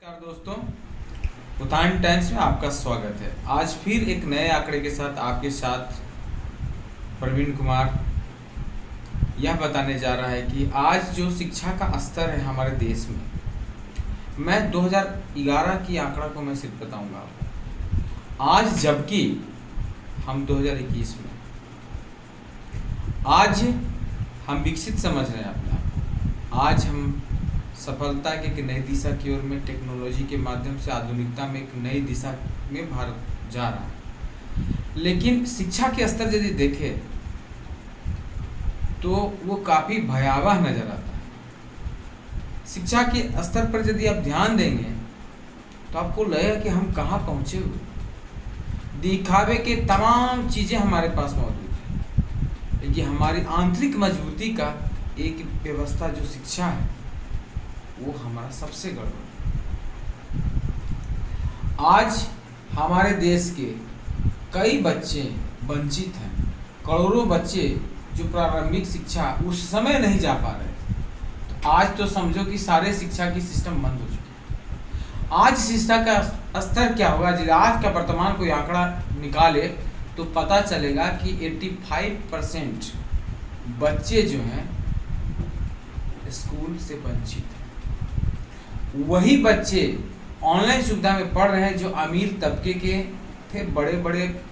नमस्कार दोस्तों, उतान टाइम्स में आपका स्वागत है। आज फिर एक नए आंकड़े के साथ आपके साथ प्रवीण कुमार यह बताने जा रहा है कि आज जो शिक्षा का स्तर है हमारे देश में, मैं 2011 की आंकड़ा को मैं सिर्फ बताऊंगा आज, जबकि हम 2021 में आज हम विकसित समझ रहे हैं अपने आप को। आज हम सफलता के एक नई दिशा की ओर में टेक्नोलॉजी के माध्यम से आधुनिकता में एक नई दिशा में भारत जा रहा है। लेकिन शिक्षा के स्तर यदि देखें तो वो काफ़ी भयावह नजर आता है। शिक्षा के स्तर पर यदि आप ध्यान देंगे तो आपको लगेगा कि हम कहाँ पहुँचे हुए। दिखावे के तमाम चीज़ें हमारे पास मौजूद है, लेकिन हमारी आंतरिक मजबूती का एक व्यवस्था जो शिक्षा है वो हमारा सबसे गड़बड़। आज हमारे देश के कई बच्चे वंचित हैं। करोड़ों बच्चे जो प्रारंभिक शिक्षा उस समय नहीं जा पा रहे थे, तो आज तो समझो कि सारे शिक्षा की सिस्टम बंद हो चुके हैं। आज शिक्षा का स्तर क्या होगा? यदि आज का वर्तमान कोई आंकड़ा निकाले तो पता चलेगा कि 85% बच्चे जो हैं स्कूल से वंचित हैं। वही बच्चे ऑनलाइन सुविधा में पढ़ रहे हैं जो अमीर तबके के थे, बड़े बड़े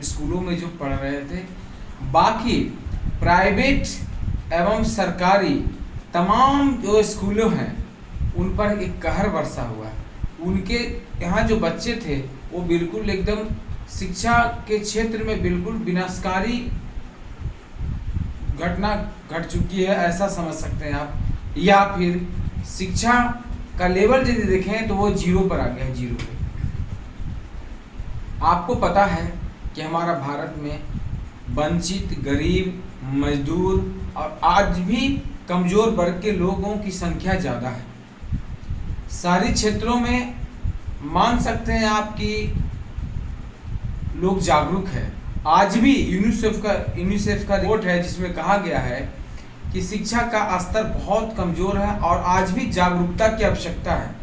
स्कूलों में जो पढ़ रहे थे। बाकी प्राइवेट एवं सरकारी तमाम जो स्कूलों हैं उन पर एक कहर बरसा हुआ है। उनके यहाँ जो बच्चे थे वो बिल्कुल एकदम शिक्षा के क्षेत्र में बिल्कुल विनाशकारी घटना घट चुकी है, ऐसा समझ सकते हैं आप। या फिर शिक्षा का लेवल यदि देखें तो वो जीरो पर आ गया है, जीरो पे। आपको पता है कि हमारा भारत में वंचित, गरीब, मजदूर और आज भी कमजोर वर्ग के लोगों की संख्या ज़्यादा है। शहरी क्षेत्रों में मान सकते हैं आप कि लोग जागरूक है। आज भी यूनिसेफ का रिपोर्ट है जिसमें कहा गया है कि शिक्षा का स्तर बहुत कमजोर है और आज भी जागरूकता की आवश्यकता है।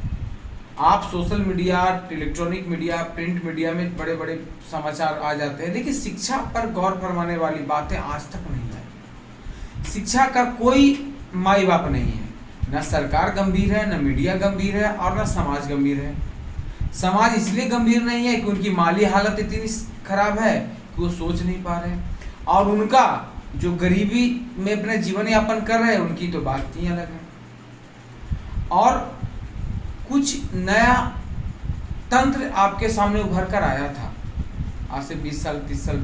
आप social media, electronic media, print media में बड़े बड़े समाचार आ जाते हैं, लेकिन शिक्षा पर गौर फरमाने वाली बातें आज तक नहीं आई। शिक्षा का कोई माई बाप नहीं है, न सरकार गंभीर है, न मीडिया गंभीर है और न समाज गंभीर है। समाज इसलिए गंभीर नहीं है कि उनकी माली हालत इतनी खराब है कि वो सोच नहीं पा रहे हैं, और उनका जो गरीबी में अपना जीवन यापन कर रहे हैं उनकी तो बात ही अलग है। और कुछ नया तंत्र आपके सामने उभर कर आया था आज से 20 साल 30 साल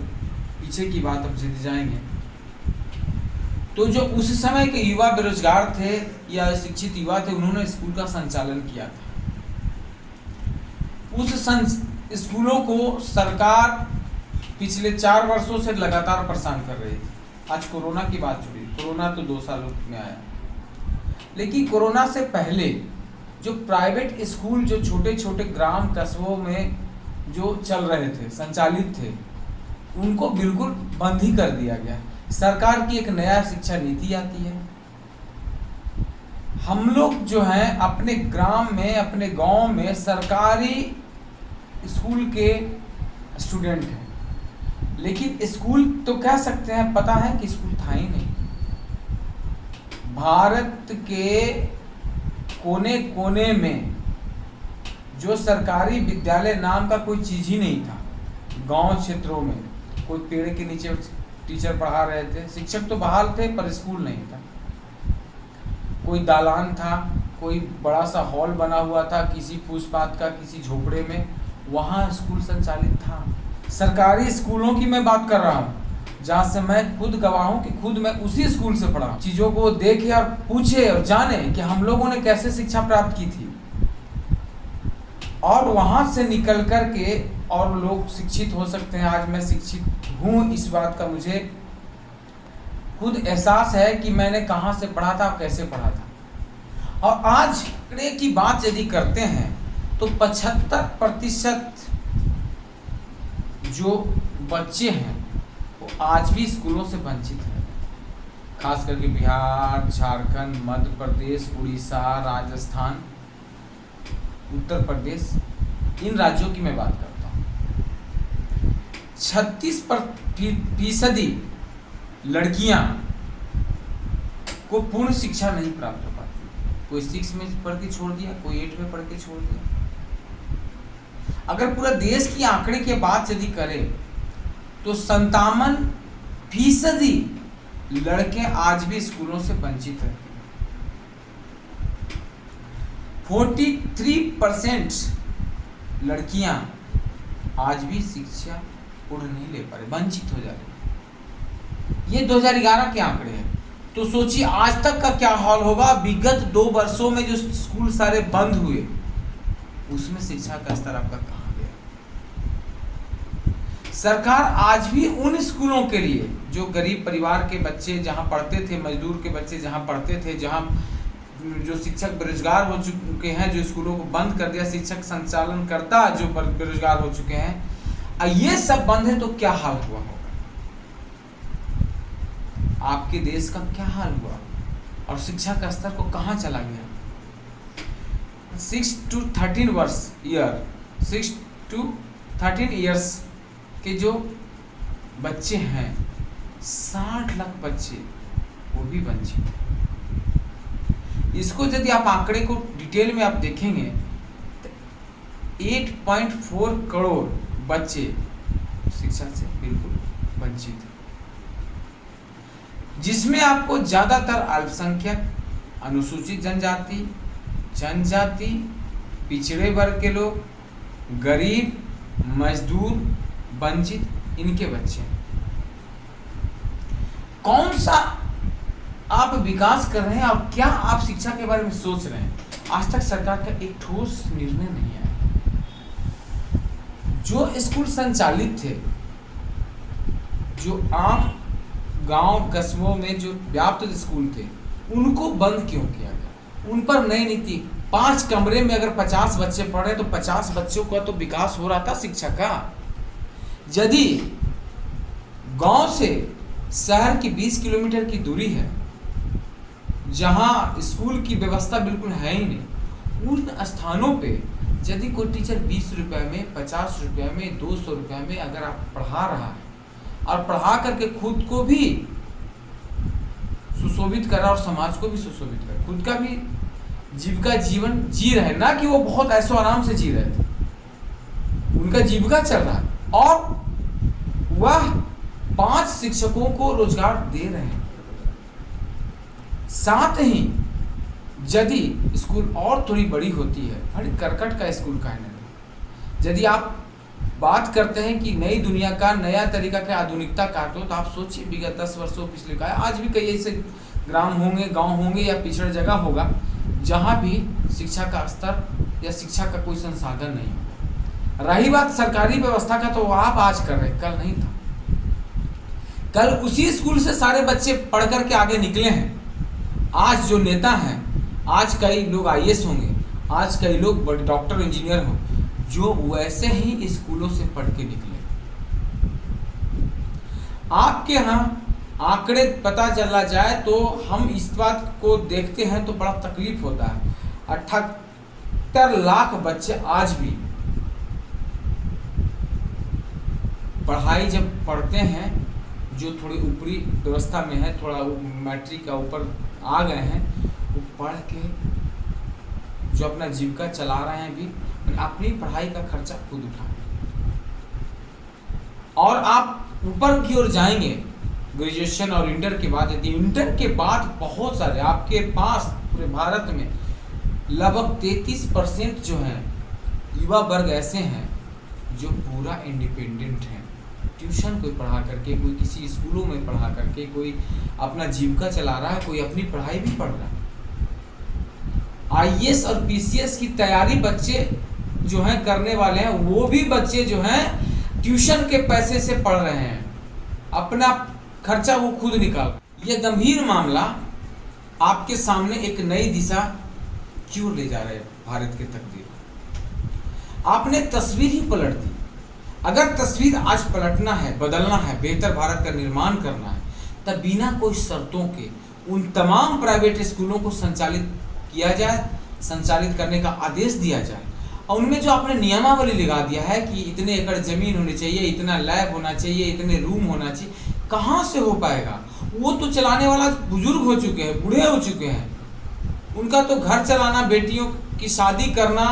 पीछे की बात अब यदि जाएंगे तो जो उस समय के युवा बेरोजगार थे या शिक्षित युवा थे, उन्होंने स्कूल का संचालन किया था। उस स्कूलों को सरकार पिछले 4 वर्षों से लगातार परेशान कर रही थी। आज कोरोना की बात छोड़ी, कोरोना तो 2 सालों में आया, लेकिन कोरोना से पहले जो प्राइवेट स्कूल जो छोटे छोटे ग्राम कस्बों में जो चल रहे थे, संचालित थे, उनको बिल्कुल बंद ही कर दिया गया। सरकार की एक नया शिक्षा नीति आती है। हम लोग जो हैं अपने ग्राम में, अपने गांव में सरकारी स्कूल के स्टूडेंट हैं, लेकिन स्कूल तो कह सकते हैं, पता है कि स्कूल था ही नहीं। भारत के कोने कोने में जो सरकारी विद्यालय नाम का कोई चीज ही नहीं था। गांव क्षेत्रों में कोई पेड़ के नीचे टीचर पढ़ा रहे थे, शिक्षक तो बहाल थे पर स्कूल नहीं था। कोई दालान था, कोई बड़ा सा हॉल बना हुआ था किसी फुटपाथ का, किसी झोपड़े में, वहाँ स्कूल संचालित था। सरकारी स्कूलों की मैं बात कर रहा हूँ जहाँ से मैं खुद गवाह हूँ कि खुद मैं उसी स्कूल से पढ़ा। चीज़ों को देखे और पूछे और जाने कि हम लोगों ने कैसे शिक्षा प्राप्त की थी, और वहाँ से निकल कर के और लोग शिक्षित हो सकते हैं। आज मैं शिक्षित हूँ, इस बात का मुझे खुद एहसास है कि मैंने कहाँ से पढ़ा था और कैसे पढ़ा था। और आज की बात यदि करते हैं तो 75% जो बच्चे हैं वो आज भी स्कूलों से वंचित हैं। खास करके बिहार, झारखंड, मध्य प्रदेश, उड़ीसा, राजस्थान, उत्तर प्रदेश, इन राज्यों की मैं बात करता हूँ, 36% लड़कियां को पूर्ण शिक्षा नहीं प्राप्त हो पाती। कोई 6 में पढ़ के छोड़ दिया, कोई 8 में पढ़ के छोड़ दिया। अगर पूरा देश की आंकड़े की बात यदि करें तो 57% लड़के आज भी स्कूलों से वंचित हैं। 43% लड़कियां आज भी शिक्षा पूर्ण नहीं ले पा रही, वंचित हो जा रही। ये 2011 के आंकड़े हैं। तो सोचिए आज तक का क्या हाल होगा। विगत 2 वर्षों में जो स्कूल सारे बंद हुए, उसमें शिक्षा का स्तर आपका कहां गया। सरकार आज भी उन स्कूलों के लिए जो गरीब परिवार के बच्चे जहां पढ़ते थे, मजदूर के बच्चे जहां पढ़ते थे, जहां जो शिक्षक बेरोजगार हो चुके हैं, जो स्कूलों को बंद कर दिया, शिक्षक संचालन करता जो बेरोजगार हो चुके हैं, ये सब बंद है तो क्या हाल हुआ होगा। आपके देश का क्या हाल हुआ और शिक्षा का स्तर को कहां चला गया। 6 to 13 इयर्स के जो बच्चे हैं, 60 लाख बच्चे, वो भी वंचित। इसको यदि आप आंकड़े को डिटेल में आप देखेंगे तो 8.4 करोड़ बच्चे शिक्षा से बिल्कुल वंचित हैं, जिसमें आपको ज्यादातर अल्पसंख्यक, अनुसूचित जनजाति, पिछड़े वर्ग के लोग, गरीब, मजदूर, वंचित, इनके बच्चे। कौन सा आप विकास कर रहे हैं और क्या आप शिक्षा के बारे में सोच रहे हैं। आज तक सरकार का एक ठोस निर्णय नहीं आया। जो स्कूल संचालित थे, जो आम गांव कस्बों में जो व्याप्त स्कूल थे, उनको बंद क्यों किया गया। उन पर नई नीति, 5 कमरे में अगर 50 बच्चे पढ़े तो 50 बच्चों का तो विकास हो रहा था शिक्षा का। यदि गांव से शहर की 20 किलोमीटर की दूरी है, जहां स्कूल की व्यवस्था बिल्कुल है ही नहीं, उन स्थानों पे यदि कोई टीचर 20 रुपए में, 50 रुपए में, 200 रुपए में अगर आप पढ़ा रहा है और पढ़ा करके खुद को भी सुशोभित कर रहा है और समाज को भी सुशोभित कर, खुद का भी जीविका जीवन जी रहे, ना कि वो बहुत ऐसो आराम से जी रहे थे, उनका जीविका चल रहा है और वह 5 शिक्षकों को रोजगार दे रहे हैं। साथ ही यदि स्कूल और थोड़ी बड़ी होती है, बड़ी करकट का स्कूल का है, यदि आप बात करते हैं कि नई दुनिया का नया तरीका का आधुनिकता का, तो आप सोचिए विगत 10 वर्षों पिछले का, आज भी कई ऐसे ग्राम होंगे, गांव होंगे या पिछड़ जगह होगा जहां भी शिक्षा का स्तर या शिक्षा का कोई संसाधन नहीं होगा। रही बात सरकारी व्यवस्था का, तो आप आज कर रहे, कल नहीं था। कल उसी स्कूल से सारे बच्चे पढ़ करके आगे निकले हैं। आज जो नेता हैं, आज कई लोग IAS होंगे, आज कई लोग बड़े डॉक्टर इंजीनियर हो, जो वैसे ही स्कूलों से पढ़ के निकले। आपके यहाँ आंकड़े पता चला जाए तो हम इस बात को देखते हैं तो बड़ा तकलीफ होता है। 78 लाख बच्चे आज भी पढ़ाई जब पढ़ते हैं, जो थोड़ी ऊपरी व्यवस्था में है, थोड़ा मैट्रिक का ऊपर आ गए हैं, वो पढ़ के जो अपना जीविका चला रहे हैं, भी अपनी पढ़ाई का खर्चा खुद उठा। और आप ऊपर की ओर जाएंगे ग्रेजुएशन और इंटर के बाद, यदि इंटर के बाद बहुत सारे आपके पास पूरे भारत में लगभग 33% जो है युवा वर्ग ऐसे हैं जो पूरा इंडिपेंडेंट हैं। ट्यूशन कोई पढ़ा करके, कोई किसी स्कूलों में पढ़ा करके, कोई अपना जीविका चला रहा है, कोई अपनी पढ़ाई भी पढ़ रहा है। IAS और PCS की तैयारी बच्चे जो हैं करने वाले हैं, वो भी बच्चे जो हैं ट्यूशन के पैसे से पढ़ रहे हैं, अपना खर्चा वो खुद निकाल। ये गंभीर मामला आपके सामने एक नई दिशा क्यों ले जा रहे हैं भारत के तकदीर। आपने तस्वीर ही पलट दी। अगर तस्वीर आज पलटना है, बदलना है, बेहतर भारत का निर्माण करना है, तब बिना कोई शर्तों के उन तमाम प्राइवेट स्कूलों को संचालित किया जाए, संचालित करने का आदेश दिया जाए और उनमें जो आपने नियमावली लगा दिया है कि इतने एकड़ जमीन होनी चाहिए, इतना लैब होना चाहिए, इतने रूम होना चाहिए, कहाँ से हो पाएगा? वो तो चलाने वाला बुजुर्ग हो चुके हैं, बूढ़े हो चुके हैं, उनका तो घर चलाना, बेटियों की शादी करना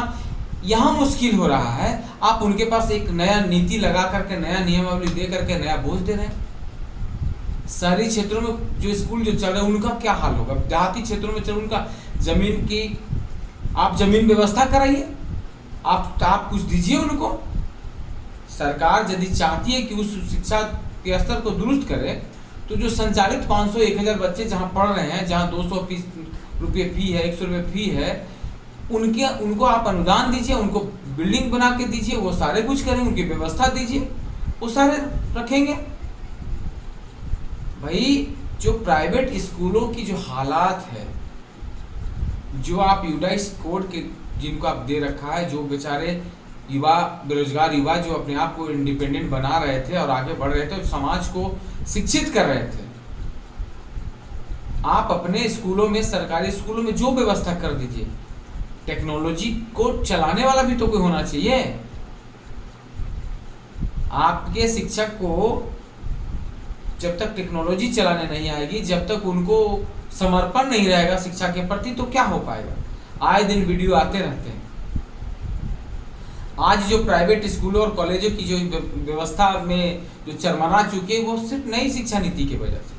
यहाँ मुश्किल हो रहा है। आप उनके पास एक नया नीति लगा करके, नया नियमावली दे करके नया बोझ दे रहे हैं। शहरी क्षेत्रों में जो स्कूल जो चल रहे हैं उनका क्या हाल होगा? देहाती क्षेत्रों में चल उनका जमीन की, आप जमीन व्यवस्था कराइए, आप कुछ दीजिए उनको। सरकार यदि चाहती है कि उस शिक्षा के स्तर को दुरुस्त करे, तो जो संचालित 500-1000 बच्चे जहाँ पढ़ रहे हैं, जहाँ 200 रुपये फी है, 100 रुपये फी है, उनको आप अनुदान दीजिए, उनको बिल्डिंग बना के दीजिए, वो सारे कुछ करेंगे, उनकी व्यवस्था दीजिए, वो सारे रखेंगे। भाई जो प्राइवेट स्कूलों की जो हालात है, जो आप यूडाइस कोड के जिनको आप दे रखा है, जो बेचारे युवा, बेरोजगार युवा जो अपने आप को इंडिपेंडेंट बना रहे थे और आगे बढ़ रहे थे, समाज को शिक्षित कर रहे थे, आप अपने स्कूलों में, सरकारी स्कूलों में जो व्यवस्था कर दीजिए। टेक्नोलॉजी को चलाने वाला भी तो कोई होना चाहिए। आपके शिक्षक को जब तक टेक्नोलॉजी चलाने नहीं आएगी, जब तक उनको समर्पण नहीं रहेगा शिक्षा के प्रति, तो क्या हो पाएगा? आए दिन वीडियो आते रहते हैं। आज जो प्राइवेट स्कूलों और कॉलेजों की जो व्यवस्था में जो चरमरा चुके हैं, वो सिर्फ नई शिक्षा नीति की वजह से।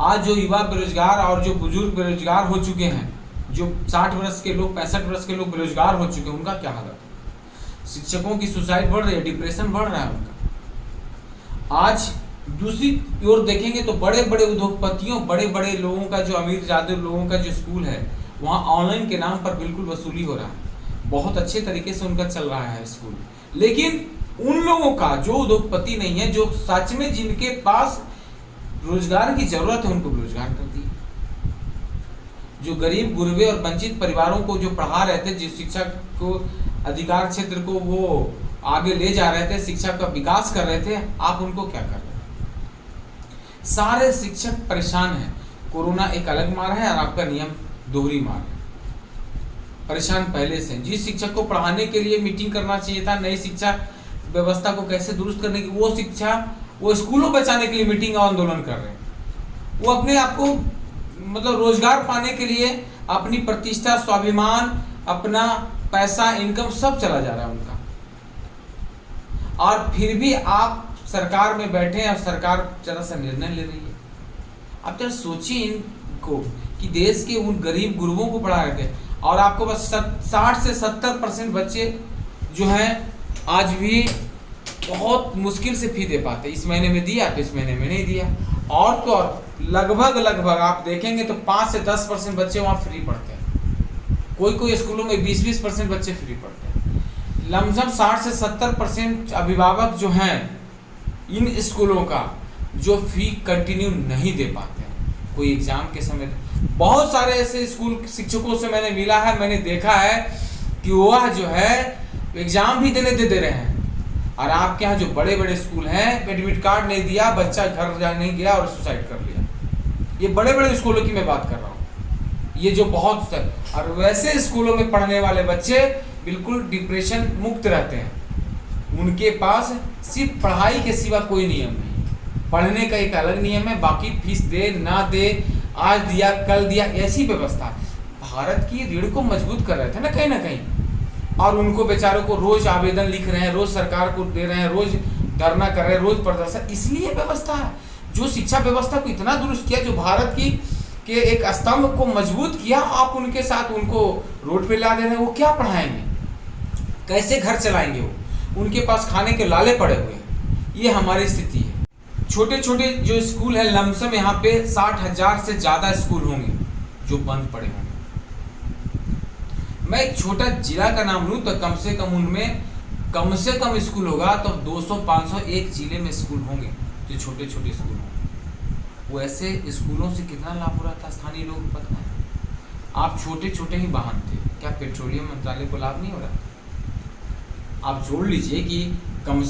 आज जो युवा बेरोजगार और जो बुजुर्ग बेरोजगार हो चुके हैं, जो 60 वर्ष के लोग, 65 वर्ष के लोग बेरोजगार हो चुके हैं, उनका क्या हालत है? शिक्षकों की सुसाइड बढ़ रही है, डिप्रेशन बढ़ रहा है उनका। आज दूसरी ओर देखेंगे तो बड़े बड़े उद्योगपतियों, बड़े बड़े लोगों का, जो अमीर ज्यादा लोगों का जो स्कूल है, वहाँ ऑनलाइन के नाम पर बिल्कुल वसूली हो रहा है। बहुत अच्छे तरीके से उनका चल रहा है स्कूल, लेकिन उन लोगों का जो उद्योगपति नहीं है, जो सच में जिनके पास रोजगार की जरूरत है, उनको बेरोजगार कर दिया। जो गरीब, गुरबे और वंचित परिवारों को जो पढ़ा रहे थे, जिस शिक्षा को, अधिकार क्षेत्र को वो आगे ले जा रहे थे, शिक्षा का विकास कर रहे थे, आप उनको क्या कर रहे हैं? सारे शिक्षक परेशान हैं। कोरोना एक अलग मार है और आपका नियम दोहरी मार है। परेशान पहले से। जिस शिक्षक को पढ़ाने के लिए मीटिंग करना चाहिए था, नई शिक्षा व्यवस्था को कैसे दुरुस्त करने की, वो स्कूलों बचाने के लिए मीटिंग और आंदोलन कर रहे हैं। वो अपने आप को मतलब रोजगार पाने के लिए अपनी प्रतिष्ठा, स्वाभिमान, अपना पैसा, इनकम सब चला जा रहा है उनका। और फिर भी आप सरकार में बैठे हैं और सरकार जरा सा निर्णय ले रही है। आप जरा सोचिए इनको कि देश के उन गरीब गुरुओं को पढ़ा रहे थे और आपको बस 60 से 70% बच्चे जो हैं आज भी बहुत मुश्किल से फी दे पाते। इस महीने में दिया तो इस महीने में नहीं दिया। और तो और लगभग आप देखेंगे तो 5 से 10% बच्चे वहाँ फ्री पढ़ते हैं। कोई स्कूलों में 20-20% बच्चे फ्री पढ़ते हैं। लमसम 60 से 70% अभिभावक जो हैं इन स्कूलों का जो फी कंटिन्यू नहीं दे पाते हैं। कोई एग्जाम के समय, बहुत सारे ऐसे स्कूल शिक्षकों से मैंने मिला है, मैंने देखा है कि वह जो है एग्जाम भी देने दे रहे हैं। और आपके यहाँ जो बड़े बड़े स्कूल हैं, एडमिट कार्ड नहीं दिया, बच्चा घर जा नहीं गया और सुसाइड कर लिया। ये बड़े बड़े स्कूलों की मैं बात कर रहा हूँ। ये जो बहुत, और वैसे स्कूलों में पढ़ने वाले बच्चे बिल्कुल डिप्रेशन मुक्त रहते हैं। उनके पास सिर्फ पढ़ाई के सिवा कोई नियम नहीं। पढ़ने का एक अलग नियम है, बाकी फीस दे ना दे, आज दिया कल दिया, ऐसी व्यवस्था। भारत की रीढ़ को मजबूत कर रहे थे ना कहीं, और उनको बेचारों को रोज आवेदन लिख रहे हैं, रोज सरकार को दे रहे हैं, रोज धरना कर रहे हैं, रोज प्रदर्शन। इसलिए व्यवस्था है जो शिक्षा व्यवस्था को इतना दुरुस्त किया, जो भारत की के एक स्तंभ को मजबूत किया, आप उनके साथ उनको रोड पे ला दे रहे हैं। वो क्या पढ़ाएंगे, कैसे घर चलाएंगे? वो उनके पास खाने के लाले पड़े हुए हैं। ये हमारी स्थिति है। छोटे छोटे जो स्कूल है, लमसम यहाँ पे 60,000 से ज़्यादा स्कूल होंगे जो बंद पड़े होंगे। मैं एक छोटा जिला का नाम लूँ तो कम से कम उनमें कम से कम स्कूल होगा तो 200-500 एक जिले में स्कूल होंगे जो छोटे छोटे स्कूल होंगे। वो ऐसे स्कूलों से कितना लाभ हो रहा था स्थानीय लोगों को पता है। आप छोटे छोटे ही वाहन थे, क्या पेट्रोलियम मंत्रालय को लाभ नहीं हो रहा? आप जोड़ लीजिए कि कम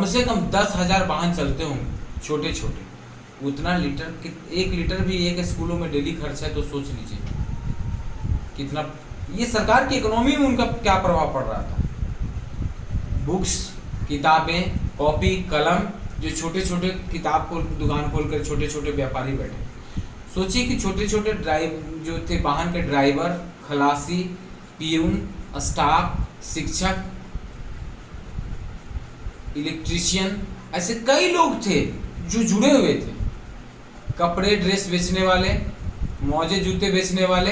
से कम 10,000 वाहन चलते होंगे छोटे छोटे। उतना लीटर, 1 लीटर भी एक स्कूलों में डेली खर्च है, तो सोच लीजिए कितना ये सरकार की इकोनॉमी में उनका क्या प्रभाव पड़ रहा था। बुक्स, किताबें, कॉपी, कलम, जो छोटे छोटे किताब को दुकान खोलकर छोटे छोटे व्यापारी बैठे। सोचिए कि छोटे छोटे जो थे वाहन के ड्राइवर, खलासी, पियून, स्टाफ, शिक्षक, इलेक्ट्रीशियन, ऐसे कई लोग थे जो जुड़े हुए थे। कपड़े ड्रेस बेचने वाले, मोजे जूते बेचने वाले,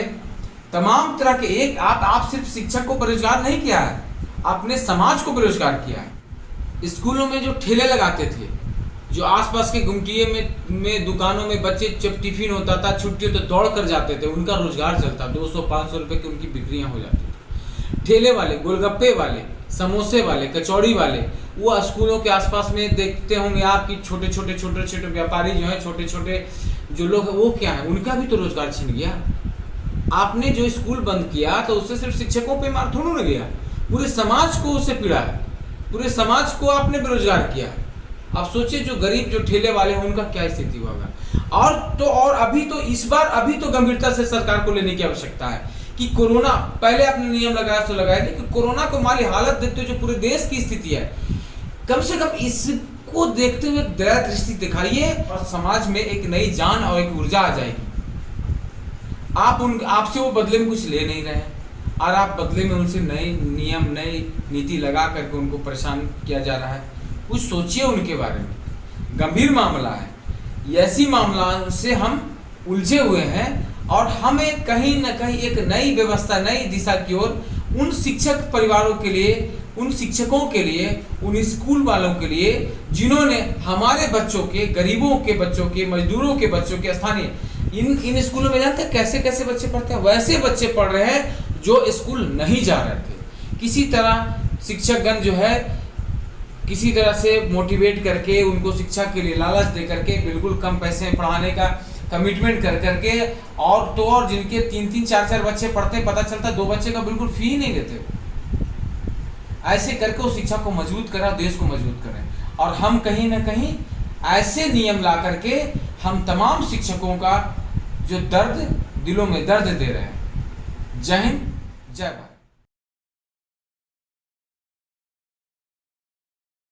तमाम तरह के एक आप सिर्फ शिक्षक को बेरोजगार नहीं किया है, आपने समाज को बेरोजगार किया है। स्कूलों में जो ठेले लगाते थे, जो आसपास के गुमटिये में दुकानों में बच्चे जब टिफिन होता था, छुट्टी होती तो दौड़ कर जाते थे, उनका रोजगार चलता, 200-500 रुपए की उनकी बिक्रियां हो जाती थी। ठेले वाले, गोलगप्पे वाले, समोसे वाले, कचौड़ी वाले, वो स्कूलों के आसपास में देखते होंगे आप कि छोटे छोटे व्यापारी जो है, छोटे छोटे जो लोग हैं, वो क्या है, उनका भी तो रोजगार छिन गया। आपने जो स्कूल बंद किया तो उससे सिर्फ शिक्षकों पे मार थोड़ा न गया, पूरे समाज को उससे पीड़ा है, पूरे समाज को आपने बेरोजगार किया है। आप सोचिए जो गरीब, जो ठेले वाले हैं, उनका क्या स्थिति होगा। और अभी तो गंभीरता से सरकार को लेने की आवश्यकता है कि कोरोना, पहले आपने नियम लगाया तो लगाया नहीं, कि कोरोना को माली हालत देखते हुए जो पूरे देश की स्थिति है, कम से कम इसको देखते हुए दया दृष्टि दिखाइए और समाज में एक नई जान और एक ऊर्जा आ जाएगी। आपसे वो बदले में कुछ ले नहीं रहे हैं और आप बदले में उनसे नए नियम, नई नीति लगा करके उनको परेशान किया जा रहा है। कुछ सोचिए उनके बारे में, गंभीर मामला है। ऐसी मामला से हम उलझे हुए हैं और हमें कहीं न कहीं एक नई व्यवस्था, नई दिशा की ओर उन शिक्षक परिवारों के लिए, उन शिक्षकों के लिए, उन स्कूल वालों के लिए जिन्होंने हमारे बच्चों के, गरीबों के बच्चों के, मजदूरों के बच्चों के, स्थानीय इन स्कूलों में जानते हैं कैसे कैसे बच्चे पढ़ते हैं। वैसे बच्चे पढ़ रहे हैं जो स्कूल नहीं जा रहे थे। किसी तरह शिक्षकगण जो है किसी तरह से मोटिवेट करके, उनको शिक्षा के लिए लालच दे करके, बिल्कुल कम पैसे में पढ़ाने का कमिटमेंट कर करके, और जिनके 3-3, 4-4 बच्चे पढ़ते, पता चलता 2 बच्चे का बिल्कुल फी ही नहीं देते। ऐसे करके उस शिक्षा को मजबूत करें, देश को मजबूत करें। और हम कहीं ना कहीं ऐसे नियम ला करके हम तमाम शिक्षकों का जो दर्द, दिलों में दर्द दे रहे हैं। जय हिंद, जय भारत।